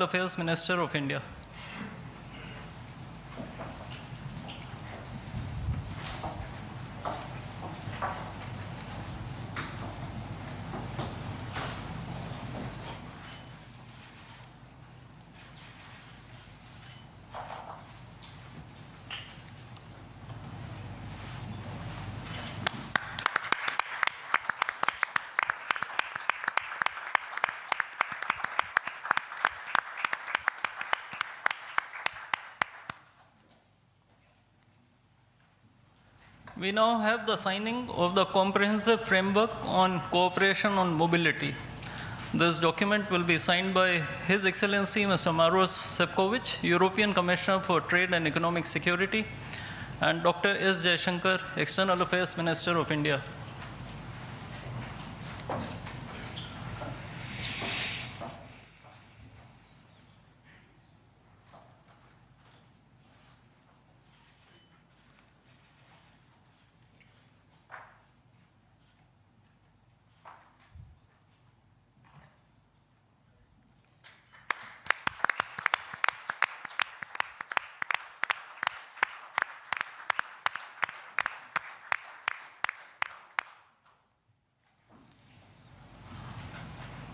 External Affairs Minister of India. We now have the signing of the Comprehensive Framework on Cooperation on Mobility. This document will be signed by His Excellency Mr. Maros Sefcovic, European Commissioner for Trade and Economic Security, and Dr. S. Jaishankar, External Affairs Minister of India.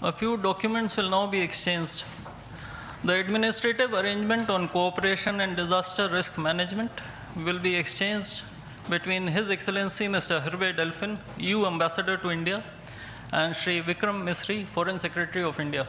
A few documents will now be exchanged. The Administrative Arrangement on Cooperation and Disaster Risk Management will be exchanged between His Excellency Mr. Hervé Delphin, EU Ambassador to India, and Shri Vikram Misri, Foreign Secretary of India.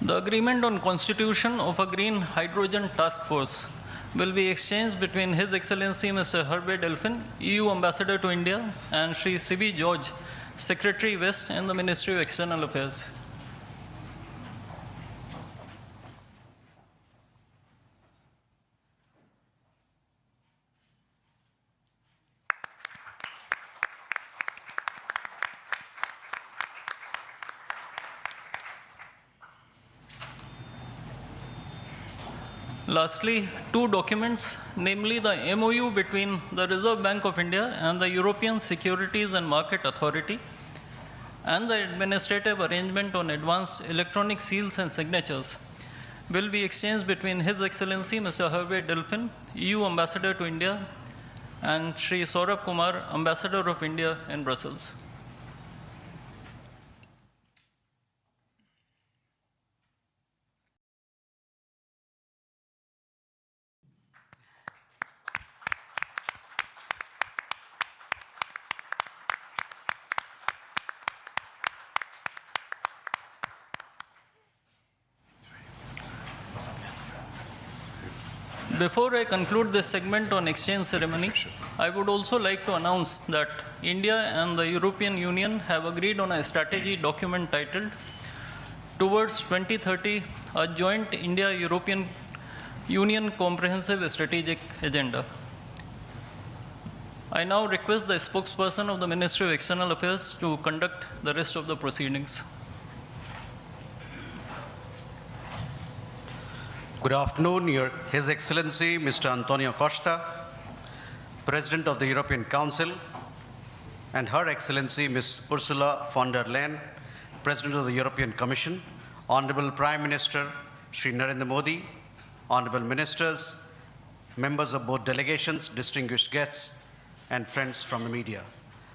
The agreement on constitution of a green hydrogen task force will be exchanged between His Excellency Mr. Hervé Delphin, EU Ambassador to India, and Shri C.B. George, Secretary West in the Ministry of External Affairs. Lastly, two documents, namely the MOU between the Reserve Bank of India and the European Securities and Market Authority, and the Administrative Arrangement on Advanced Electronic Seals and Signatures, will be exchanged between His Excellency Mr. Hervé Delphin, EU Ambassador to India, and Shri Saurabh Kumar, Ambassador of India in Brussels. Before I conclude this segment on exchange ceremony, I would also like to announce that India and the European Union have agreed on a strategy document titled Towards 2030, a Joint India-European Union Comprehensive Strategic Agenda. I now request the spokesperson of the Ministry of External Affairs to conduct the rest of the proceedings. Good afternoon, His Excellency Mr. António Costa, President of the European Council, and Her Excellency Ms. Ursula von der Leyen, President of the European Commission, Honorable Prime Minister Shri Narendra Modi, Honorable Ministers, members of both delegations, distinguished guests, and friends from the media.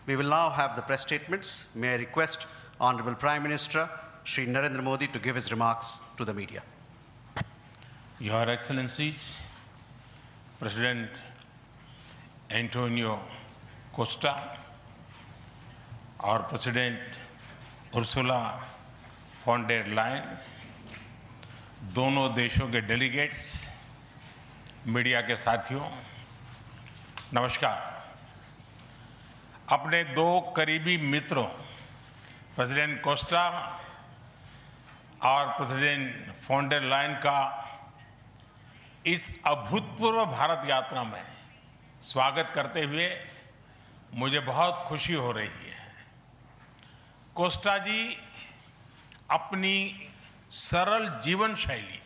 We will now have the press statements. May I request Honorable Prime Minister Shri Narendra Modi to give his remarks to the media. Your Excellencies, President António Costa, our President Ursula von der Leyen, दोनों देशों के delegates, media के साथियों, नमस्कार। अपने दो करीबी मित्रों, प्रेसिडेंट कोस्टा और प्रेसिडेंट von der Leyen का इस अभूतपूर्व भारत यात्रा में स्वागत करते हुए मुझे बहुत खुशी हो रही है। कोस्टा जी अपनी सरल जीवन शैली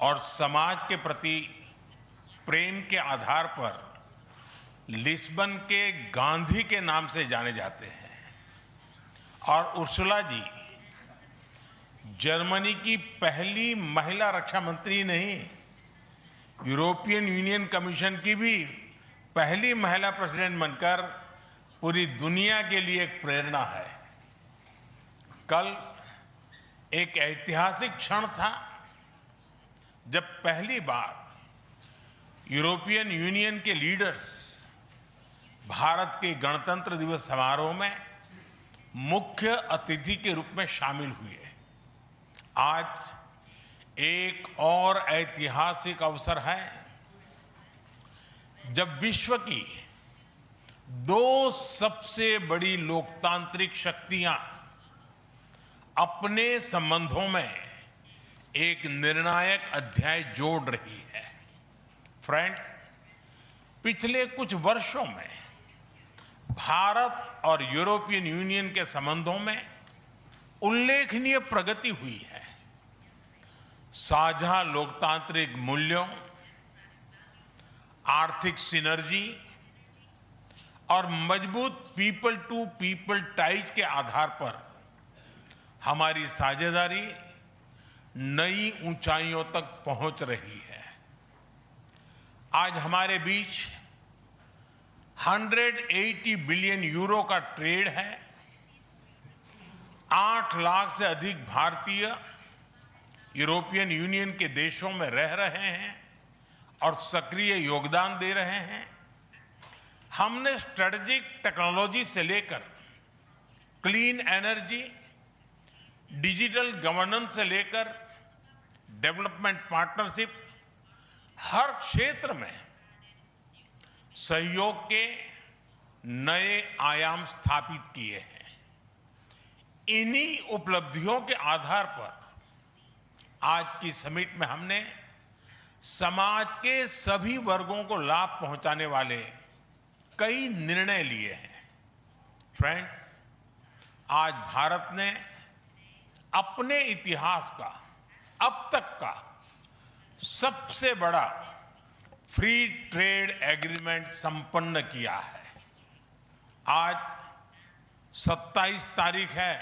और समाज के प्रति प्रेम के आधार पर लिस्बन के गांधी के नाम से जाने जाते हैं और उर्सुला जी जर्मनी की पहली महिला रक्षा मंत्री नहीं, यूरोपियन यूनियन कमीशन की भी पहली महिला प्रेसिडेंट बनकर पूरी दुनिया के लिए एक प्रेरणा है। कल एक ऐतिहासिक क्षण था जब पहली बार यूरोपियन यूनियन के लीडर्स भारत के गणतंत्र दिवस समारोह में मुख्य अतिथि के रूप में शामिल हुए। आज एक और ऐतिहासिक अवसर है जब विश्व की दो सबसे बड़ी लोकतांत्रिक शक्तियां अपने संबंधों में एक निर्णायक अध्याय जोड़ रही है। फ्रेंड्स, पिछले कुछ वर्षों में भारत और यूरोपियन यूनियन के संबंधों में उल्लेखनीय प्रगति हुई है। साझा लोकतांत्रिक मूल्यों, आर्थिक सिनर्जी और मजबूत पीपल टू पीपल टाइज के आधार पर हमारी साझेदारी नई ऊंचाइयों तक पहुंच रही है। आज हमारे बीच 180 बिलियन यूरो का ट्रेड है। 8 लाख से अधिक भारतीय यूरोपियन यूनियन के देशों में रह रहे हैं और सक्रिय योगदान दे रहे हैं। हमने स्ट्रेटेजिक टेक्नोलॉजी से लेकर क्लीन एनर्जी, डिजिटल गवर्नेंस से लेकर डेवलपमेंट पार्टनरशिप, हर क्षेत्र में सहयोग के नए आयाम स्थापित किए हैं। इन्हीं उपलब्धियों के आधार पर आज की समिट में हमने समाज के सभी वर्गों को लाभ पहुंचाने वाले कई निर्णय लिए हैं। फ्रेंड्स, आज भारत ने अपने इतिहास का अब तक का सबसे बड़ा फ्री ट्रेड एग्रीमेंट संपन्न किया है। आज 27 तारीख है।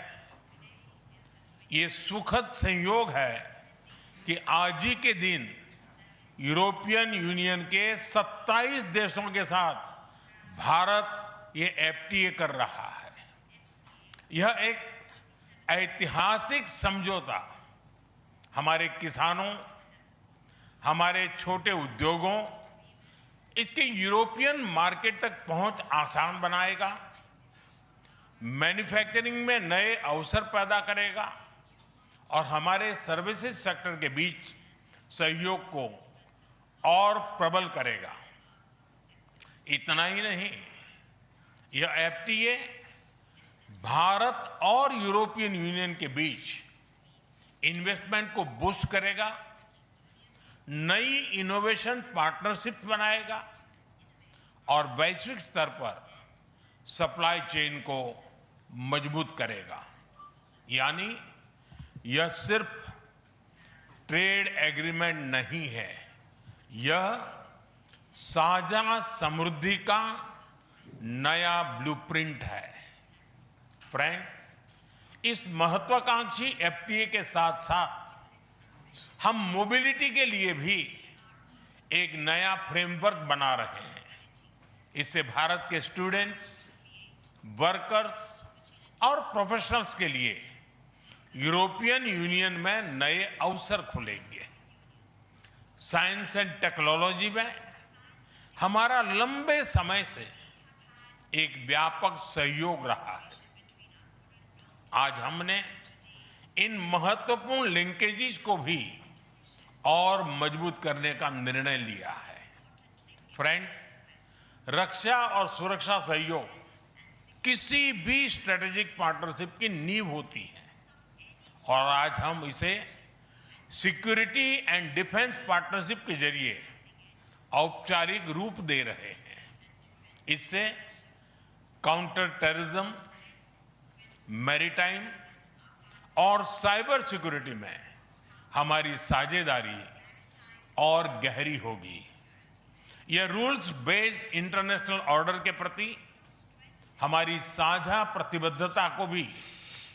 ये सुखद संयोग है कि आज ही के दिन यूरोपियन यूनियन के 27 देशों के साथ भारत ये एफटीए कर रहा है। यह एक ऐतिहासिक समझौता हमारे किसानों, हमारे छोटे उद्योगों, इसके यूरोपियन मार्केट तक पहुंच आसान बनाएगा, मैन्युफैक्चरिंग में नए अवसर पैदा करेगा और हमारे सर्विसेज सेक्टर के बीच सहयोग को और प्रबल करेगा। इतना ही नहीं, यह एफटीए भारत और यूरोपियन यूनियन के बीच इन्वेस्टमेंट को बूस्ट करेगा, नई इनोवेशन पार्टनरशिप बनाएगा और वैश्विक स्तर पर सप्लाई चेन को मजबूत करेगा। यानी यह सिर्फ ट्रेड एग्रीमेंट नहीं है, यह साझा समृद्धि का नया ब्लूप्रिंट है। फ्रेंड्स, इस महत्वाकांक्षी एफटीए के साथ साथ हम मोबिलिटी के लिए भी एक नया फ्रेमवर्क बना रहे हैं। इससे भारत के स्टूडेंट्स, वर्कर्स और प्रोफेशनल्स के लिए यूरोपियन यूनियन में नए अवसर खुलेंगे। साइंस एंड टेक्नोलॉजी में हमारा लंबे समय से एक व्यापक सहयोग रहा है। आज हमने इन महत्वपूर्ण लिंकेजेस को भी और मजबूत करने का निर्णय लिया है। फ्रेंड्स, रक्षा और सुरक्षा सहयोग किसी भी स्ट्रेटेजिक पार्टनरशिप की नींव होती है और आज हम इसे सिक्योरिटी एंड डिफेंस पार्टनरशिप के जरिए औपचारिक रूप दे रहे हैं। इससे काउंटर टेररिज्म, मैरीटाइम और साइबर सिक्योरिटी में हमारी साझेदारी और गहरी होगी। यह रूल्स बेस्ड इंटरनेशनल ऑर्डर के प्रति हमारी साझा प्रतिबद्धता को भी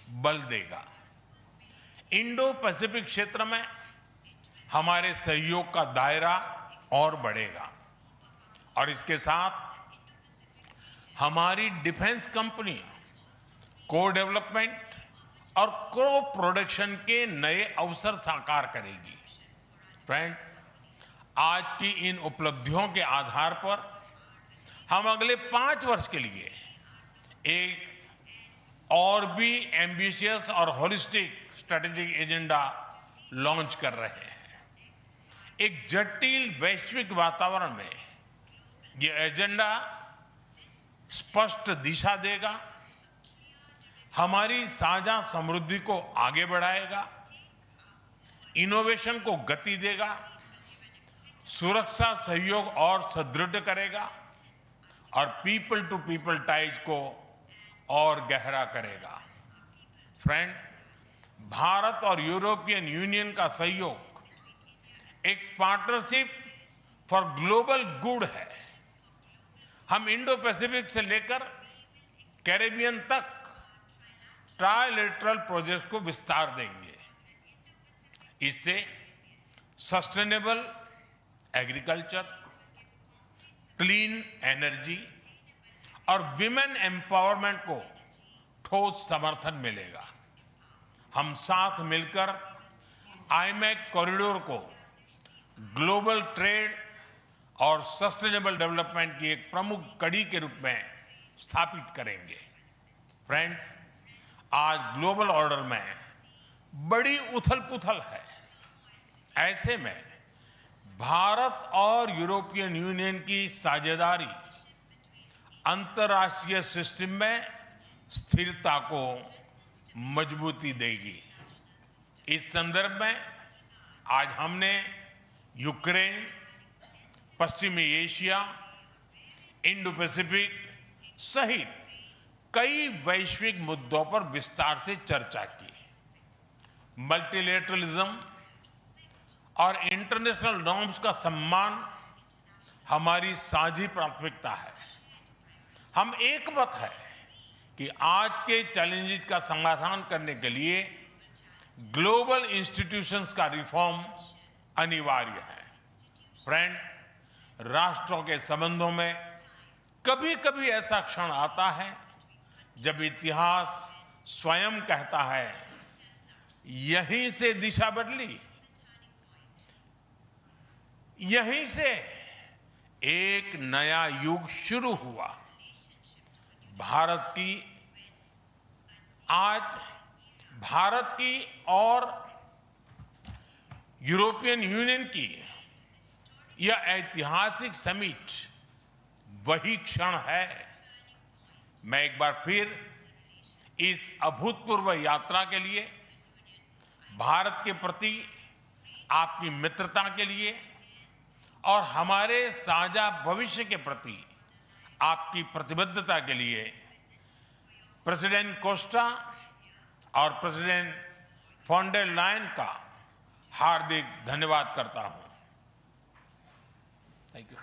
बल देगा। इंडो पैसिफिक क्षेत्र में हमारे सहयोग का दायरा और बढ़ेगा और इसके साथ हमारी डिफेंस कंपनियां को डेवलपमेंट और को प्रोडक्शन के नए अवसर साकार करेगी। फ्रेंड्स, आज की इन उपलब्धियों के आधार पर हम अगले 5 वर्ष के लिए एक और भी एम्बिशियस और होलिस्टिक स्ट्रेटेजिक एजेंडा लॉन्च कर रहे हैं। एक जटिल वैश्विक वातावरण में ये एजेंडा स्पष्ट दिशा देगा, हमारी साझा समृद्धि को आगे बढ़ाएगा, इनोवेशन को गति देगा, सुरक्षा सहयोग और सुदृढ़ करेगा और पीपल टू पीपल टाइज को और गहरा करेगा। फ्रेंड, भारत और यूरोपियन यूनियन का सहयोग एक पार्टनरशिप फॉर ग्लोबल गुड है। हम इंडो पैसिफिक से लेकर कैरेबियन तक ट्राइलेटरल प्रोजेक्ट को विस्तार देंगे। इससे सस्टेनेबल एग्रीकल्चर, क्लीन एनर्जी और विमेन एम्पावरमेंट को ठोस समर्थन मिलेगा। हम साथ मिलकर आईमैक कॉरिडोर को ग्लोबल ट्रेड और सस्टेनेबल डेवलपमेंट की एक प्रमुख कड़ी के रूप में स्थापित करेंगे। फ्रेंड्स, आज ग्लोबल ऑर्डर में बड़ी उथल-पुथल है। ऐसे में भारत और यूरोपियन यूनियन की साझेदारी अंतर्राष्ट्रीय सिस्टम में स्थिरता को मजबूती देगी। इस संदर्भ में आज हमने यूक्रेन, पश्चिमी एशिया, इंडो पैसिफिक सहित कई वैश्विक मुद्दों पर विस्तार से चर्चा की। मल्टीलेटरलिज्म और इंटरनेशनल नॉर्म्स का सम्मान हमारी साझी प्राथमिकता है। हम एकमत है कि आज के चैलेंजेस का समाधान करने के लिए ग्लोबल इंस्टीट्यूशंस का रिफॉर्म अनिवार्य है। फ्रेंड्स, राष्ट्रों के संबंधों में कभी-कभी ऐसा क्षण आता है जब इतिहास स्वयं कहता है, यहीं से दिशा बदली, यहीं से एक नया युग शुरू हुआ। भारत की और यूरोपियन यूनियन की यह ऐतिहासिक समिट वही क्षण है। मैं एक बार फिर इस अभूतपूर्व यात्रा के लिए, भारत के प्रति आपकी मित्रता के लिए और हमारे साझा भविष्य के प्रति आपकी प्रतिबद्धता के लिए प्रेसिडेंट कोस्टा और प्रेसिडेंट फॉन डर लायन का हार्दिक धन्यवाद करता हूं। Thank you.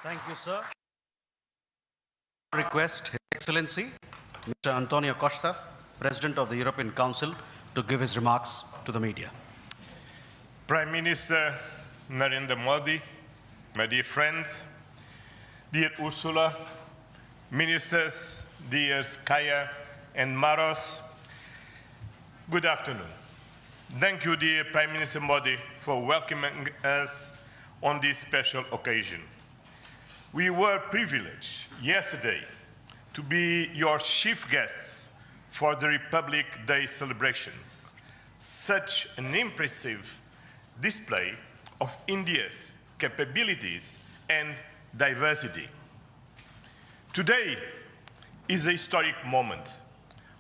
Thank you, sir. Request His Excellency, Mr. António Costa, President of the European Council, to give his remarks to the media. Prime Minister Narendra Modi, my dear friends, dear Ursula, ministers, dear Kaya and Maros, good afternoon. Thank you, dear Prime Minister Modi, for welcoming us on this special occasion. We were privileged yesterday to be your chief guests for the Republic Day celebrations. Such an impressive display of India's capabilities and diversity. Today is a historic moment.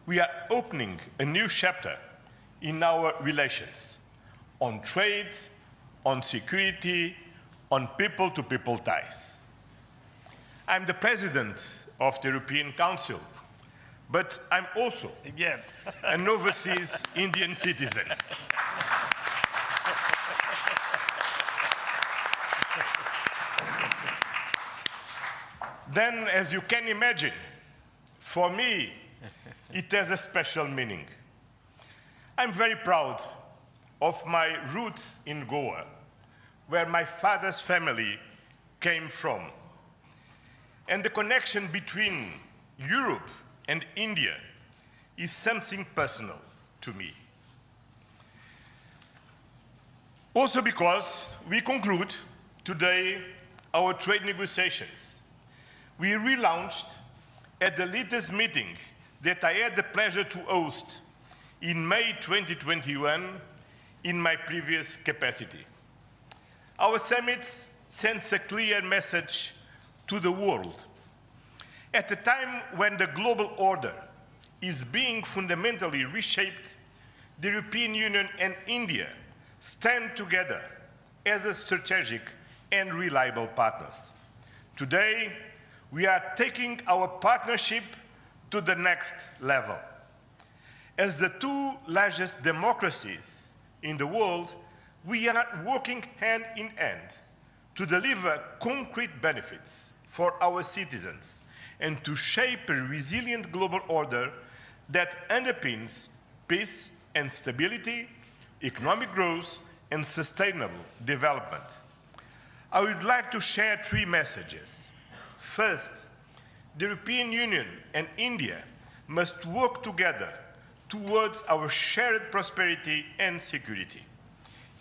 We are opening a new chapter in our relations on trade, on security, on people-to-people ties. I'm the president of the European Council, but I'm also an overseas Indian citizen. Then, as you can imagine, for me, it has a special meaning. I'm very proud of my roots in Goa, where my father's family came from. And the connection between Europe and India is something personal to me. Also because we conclude today our trade negotiations. We relaunched at the latest meeting that I had the pleasure to host in May 2021 in my previous capacity. Our summit sends a clear message to the world. At a time when the global order is being fundamentally reshaped, the European Union and India stand together as a strategic and reliable partners. Today, we are taking our partnership to the next level. As the two largest democracies in the world, we are working hand in hand to deliver concrete benefits for our citizens and to shape a resilient global order that underpins peace and stability, economic growth, and sustainable development. I would like to share three messages. First, the European Union and India must work together towards our shared prosperity and security.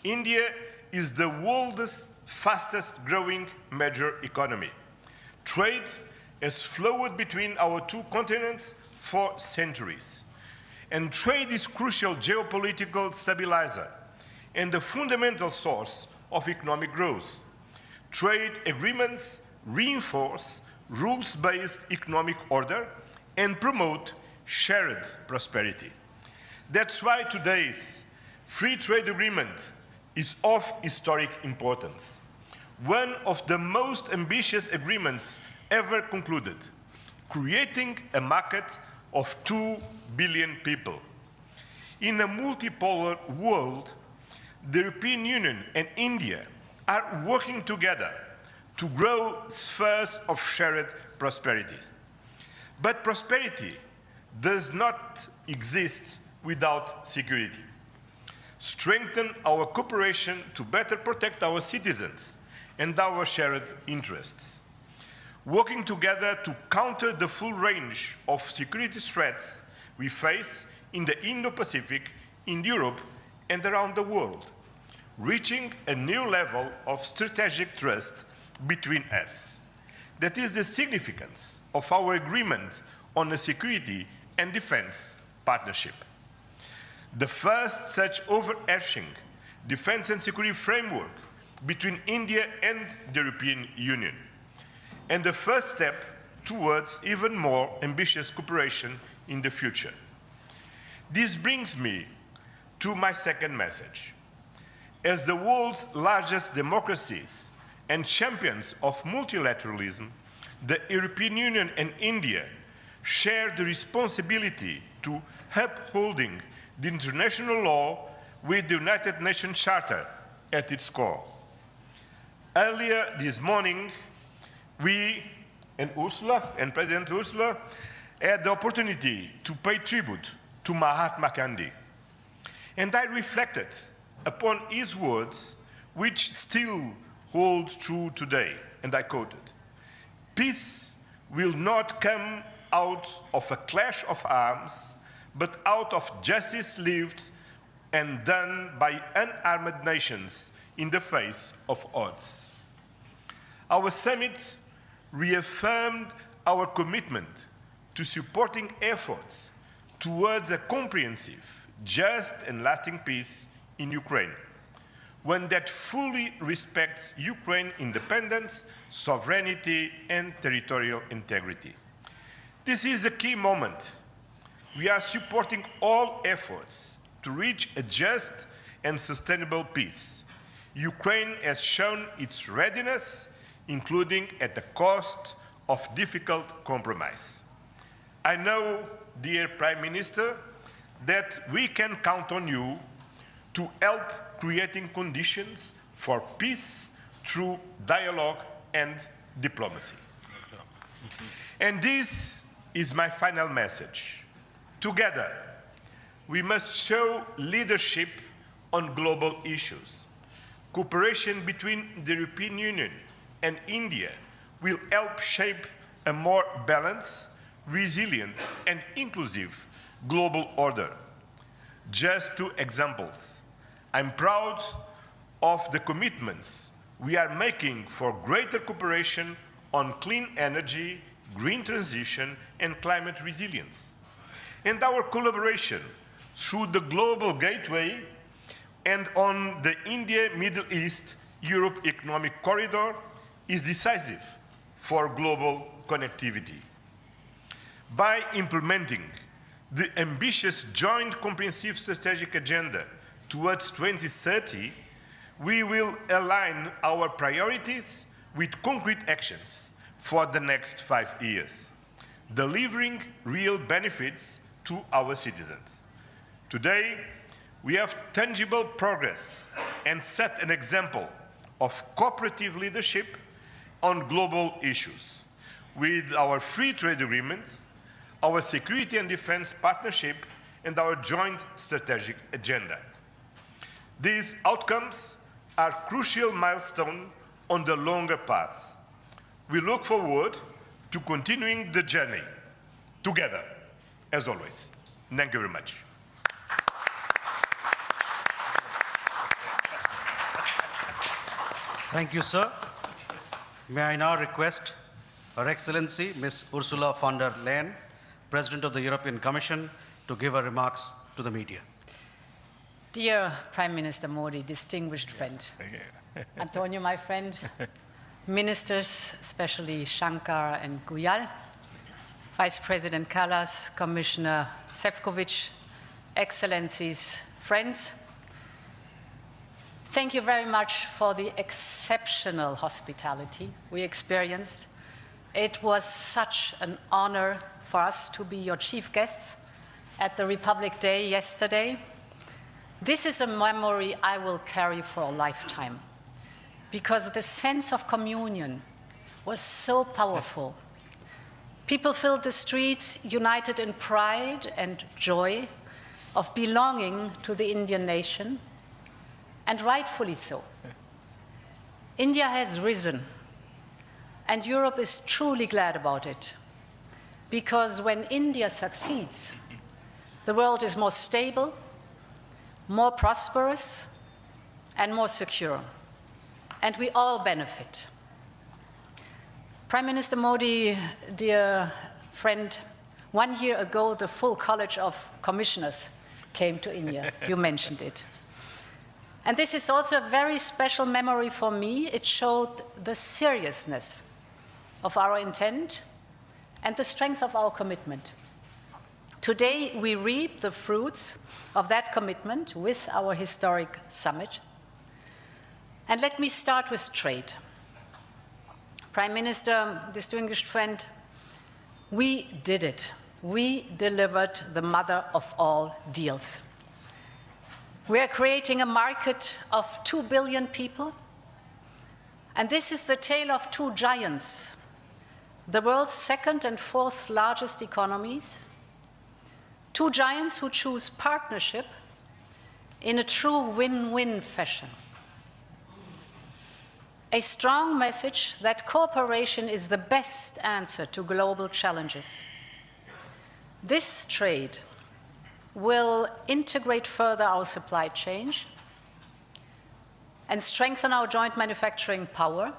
India is the world's fastest growing major economy. Trade has flowed between our two continents for centuries. And trade is crucial geopolitical stabilizer and the fundamental source of economic growth. Trade agreements reinforce rules-based economic order and promote shared prosperity. That's why today's free trade agreement is of historic importance, one of the most ambitious agreements ever concluded, creating a market of 2 billion people. In a multipolar world, the European Union and India are working together to grow spheres of shared prosperity. But prosperity does not exist without security. Strengthen our cooperation to better protect our citizens and our shared interests. Working together to counter the full range of security threats we face in the Indo-Pacific, in Europe, and around the world, reaching a new level of strategic trust between us. That is the significance of our agreement on a security and defense partnership. The first such overarching defense and security framework between India and the European Union, and the first step towards even more ambitious cooperation in the future. This brings me to my second message. As the world's largest democracies and champions of multilateralism, the European Union and India share the responsibility to upholding the international law with the United Nations Charter at its core. Earlier this morning, we and President Ursula had the opportunity to pay tribute to Mahatma Gandhi. And I reflected upon his words, which still holds true today, and I quoted, "Peace will not come out of a clash of arms, but out of justice lived and done by unarmed nations in the face of odds." Our summit reaffirmed our commitment to supporting efforts towards a comprehensive, just and lasting peace in Ukraine, one that fully respects Ukraine's independence, sovereignty, and territorial integrity. This is a key moment. We are supporting all efforts to reach a just and sustainable peace. Ukraine has shown its readiness, including at the cost of difficult compromise. I know, dear Prime Minister, that we can count on you to help creating conditions for peace through dialogue and diplomacy. And this is my final message. Together, we must show leadership on global issues. Cooperation between the European Union and India will help shape a more balanced, resilient, and inclusive global order. Just two examples. I'm proud of the commitments we are making for greater cooperation on clean energy, green transition, and climate resilience. And our collaboration through the Global Gateway and on the India-Middle East-Europe Economic Corridor is decisive for global connectivity. By implementing the ambitious Joint Comprehensive Strategic Agenda towards 2030, we will align our priorities with concrete actions for the next 5 years, delivering real benefits to our citizens. Today, we have tangible progress and set an example of cooperative leadership on global issues with our free trade agreement, our security and defense partnership, and our joint strategic agenda. These outcomes are crucial milestones on the longer path. We look forward to continuing the journey together, as always. Thank you very much. Thank you, sir. May I now request Her Excellency Ms. Ursula von der Leyen, President of the European Commission, to give her remarks to the media. Dear Prime Minister Modi, distinguished friend, António, my friend, ministers, especially Shankar and Guyal, Vice President Kallas, Commissioner Šefčovič, Excellencies, friends, thank you very much for the exceptional hospitality we experienced. It was such an honor for us to be your chief guests at the Republic Day yesterday. This is a memory I will carry for a lifetime, because the sense of communion was so powerful. People filled the streets united in pride and joy of belonging to the Indian nation, and rightfully so. India has risen, and Europe is truly glad about it, because when India succeeds, the world is more stable, more prosperous, and more secure, and we all benefit. Prime Minister Modi, dear friend, 1 year ago, the full College of Commissioners came to India. You mentioned it. And this is also a very special memory for me. It showed the seriousness of our intent and the strength of our commitment. Today, we reap the fruits of that commitment with our historic summit. And let me start with trade. Prime Minister, distinguished friend, we did it. We delivered the mother of all deals. We are creating a market of 2 billion people, and this is the tale of two giants, the world's second and fourth largest economies, two giants who choose partnership in a true win-win fashion. A strong message that cooperation is the best answer to global challenges. This trade will integrate further our supply chain and strengthen our joint manufacturing power.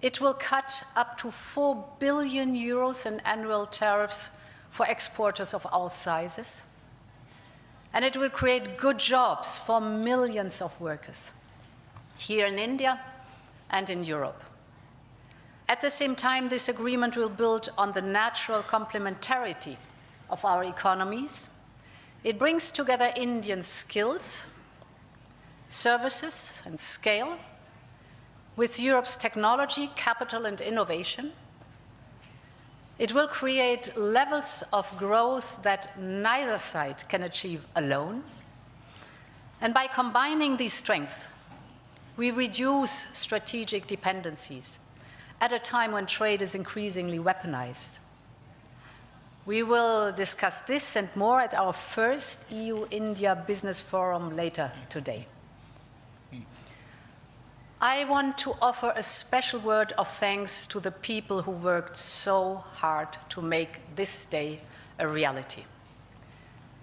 It will cut up to 4 billion euros in annual tariffs for exporters of all sizes. And it will create good jobs for millions of workers here in India and in Europe. At the same time, this agreement will build on the natural complementarity of our economies. It brings together Indian skills, services, and scale with Europe's technology, capital, and innovation. It will create levels of growth that neither side can achieve alone. And by combining these strengths, we reduce strategic dependencies at a time when trade is increasingly weaponized. We will discuss this and more at our first EU-India Business Forum later today. I want to offer a special word of thanks to the people who worked so hard to make this day a reality.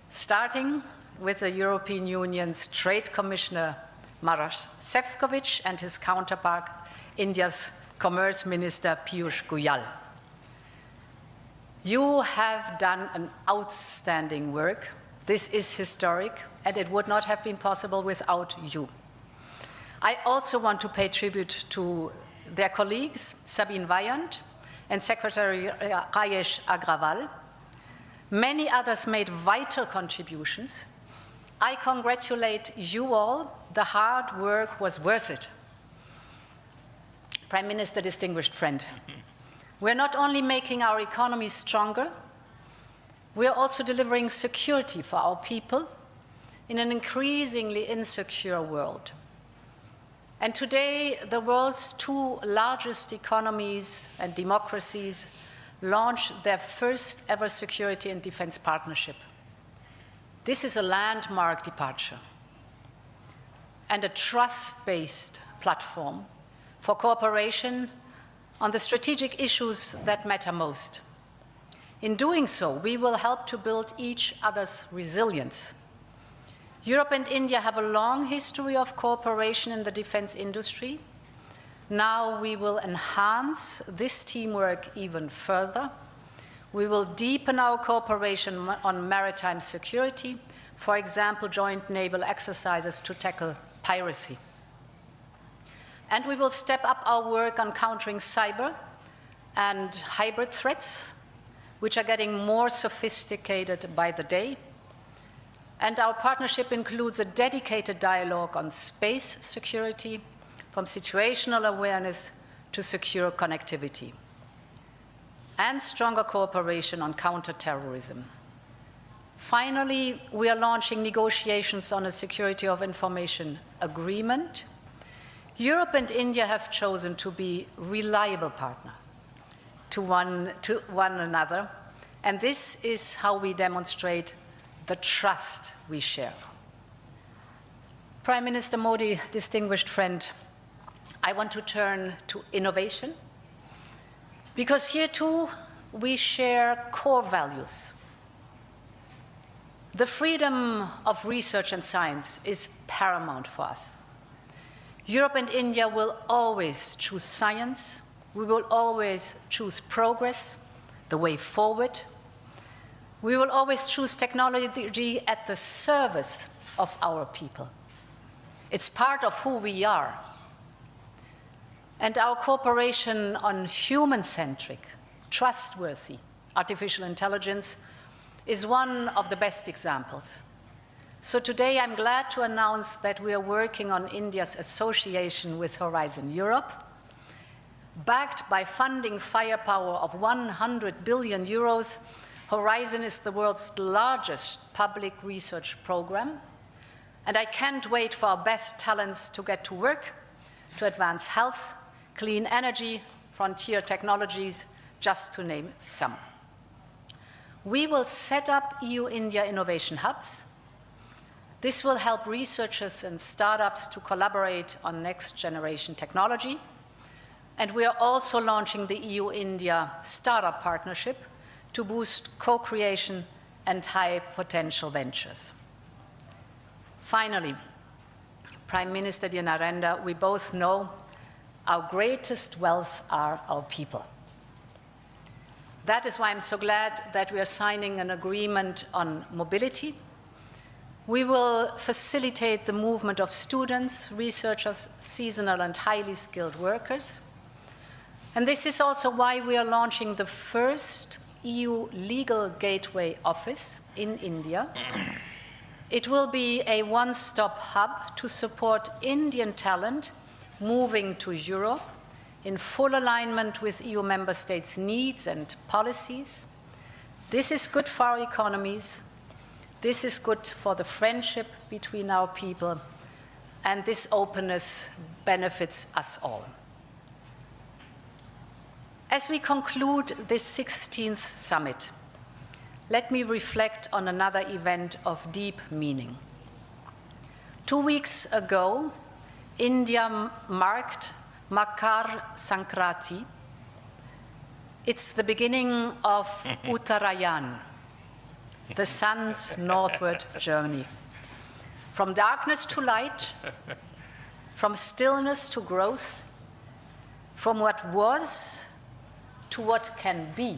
Starting with the European Union's Trade Commissioner Maroš Šefčovič and his counterpart, India's Commerce Minister Piyush Goyal. You have done an outstanding work. This is historic, and it would not have been possible without you. I also want to pay tribute to their colleagues, Sabine Weyand and Secretary Rajesh Agrawal. Many others made vital contributions. I congratulate you all. The hard work was worth it. Prime Minister, distinguished friend, we're not only making our economy stronger, we are also delivering security for our people in an increasingly insecure world. And today, the world's two largest economies and democracies launch their first ever security and defense partnership. This is a landmark departure and a trust-based platform for cooperation on the strategic issues that matter most. In doing so, we will help to build each other's resilience. Europe and India have a long history of cooperation in the defense industry. Now we will enhance this teamwork even further. We will deepen our cooperation on maritime security, for example, joint naval exercises to tackle piracy. And we will step up our work on countering cyber and hybrid threats, which are getting more sophisticated by the day. And our partnership includes a dedicated dialogue on space security, from situational awareness to secure connectivity, and stronger cooperation on counterterrorism. Finally, we are launching negotiations on a security of information agreement. Europe and India have chosen to be reliable partners to one another, and this is how we demonstrate the trust we share. Prime Minister Modi, distinguished friend, I want to turn to innovation, because here too we share core values. The freedom of research and science is paramount for us. Europe and India will always choose science. We will always choose progress, the way forward. We will always choose technology at the service of our people. It's part of who we are. And our cooperation on human-centric, trustworthy artificial intelligence is one of the best examples. So today I'm glad to announce that we are working on India's association with Horizon Europe. Backed by funding firepower of 100 billion euros, Horizon is the world's largest public research program. And I can't wait for our best talents to get to work to advance health, clean energy, frontier technologies, just to name some. We will set up EU-India innovation hubs. This will help researchers and startups to collaborate on next-generation technology. And we are also launching the EU-India Startup Partnership to boost co-creation and high-potential ventures. Finally, Prime Minister dear Narendra, we both know our greatest wealth are our people. That is why I'm so glad that we are signing an agreement on mobility. We will facilitate the movement of students, researchers, seasonal and highly skilled workers. And this is also why we are launching the first EU Legal Gateway Office in India. It will be a one-stop hub to support Indian talent moving to Europe in full alignment with EU member states' needs and policies. This is good for our economies, this is good for the friendship between our people, and this openness benefits us all. As we conclude this 16th summit, let me reflect on another event of deep meaning. 2 weeks ago, India marked Makar Sankranti. It's the beginning of Uttarayan, the sun's northward journey. From darkness to light, from stillness to growth, from what was to what can be.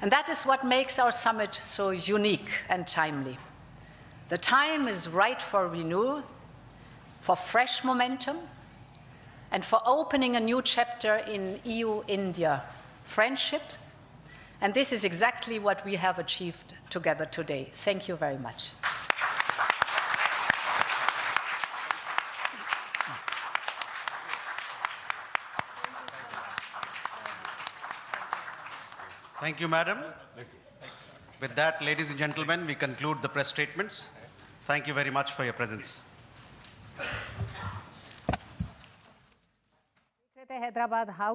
And that is what makes our summit so unique and timely. The time is right for renewal, for fresh momentum, and for opening a new chapter in EU-India friendship. And this is exactly what we have achieved together today. Thank you very much. Thank you, Madam. With that, ladies and gentlemen, we conclude the press statements. Thank you very much for your presence. Hyderabad House